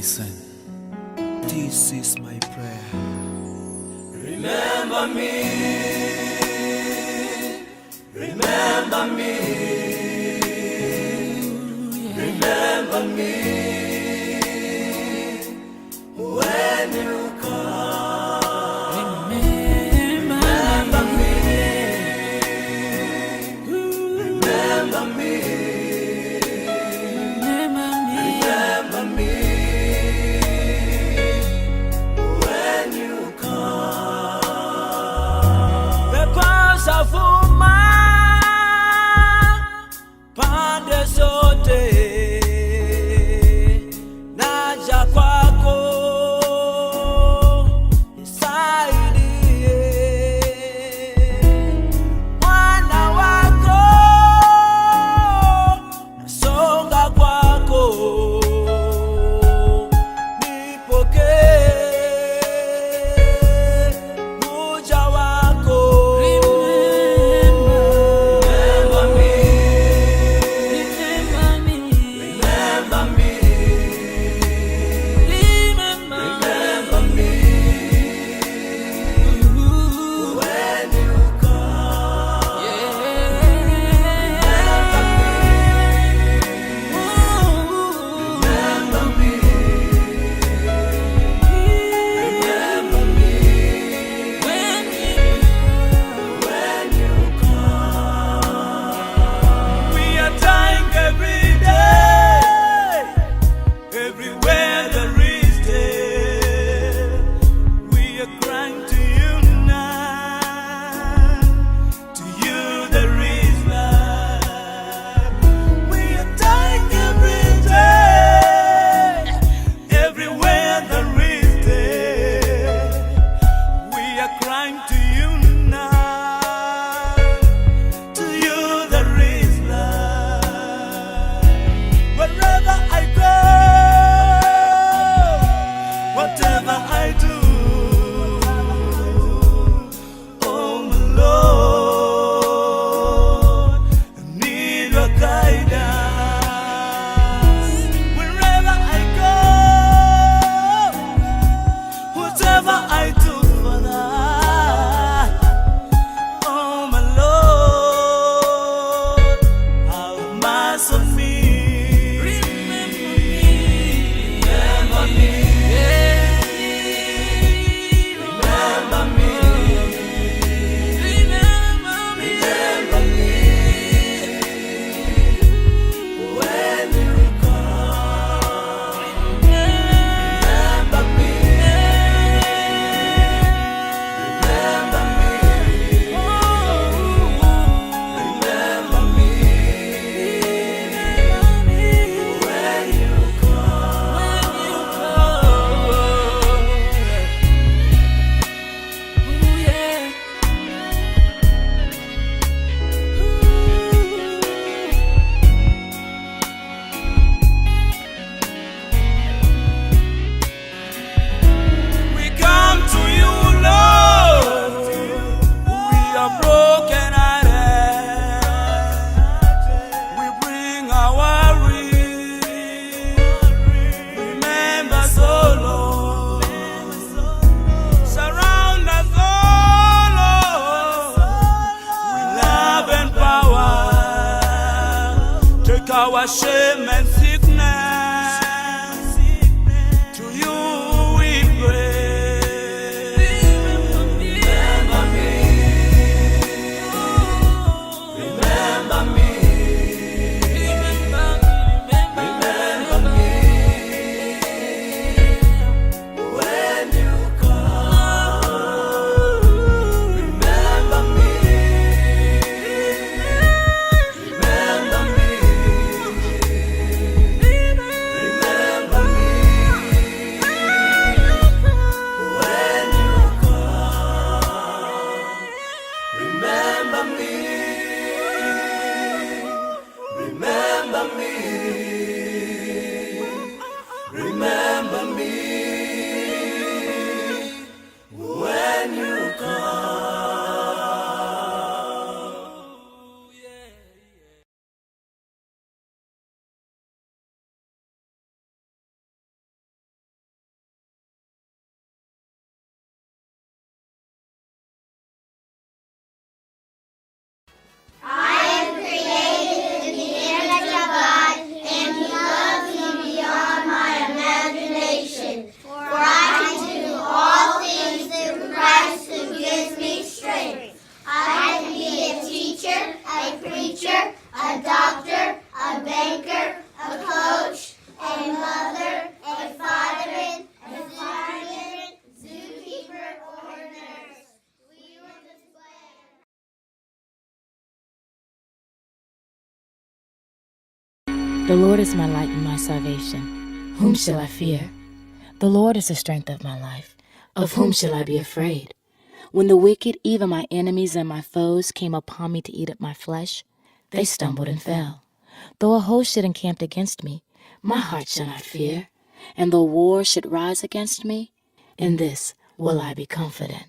Listen, this is my prayer. Remember me, remember me, remember me when you come. Remember me, remember me, remember me when you come. Safuma pande zote naja kwako, nisaidie mwana wako, nasonga kwako, nipokee muja wako. Our shame and sickness, to you we pray. Remember me, remember me, remember me when you come. Remember me, remember me. The Lord is my light and my salvation. Whom shall I fear? The Lord is the strength of my life. Of whom shall I be afraid? When the wicked, even my enemies and my foes, came upon me to eat up my flesh, they stumbled and fell. Though a host should encamp against me, my heart shall not fear. And though war should rise against me, in this will I be confident.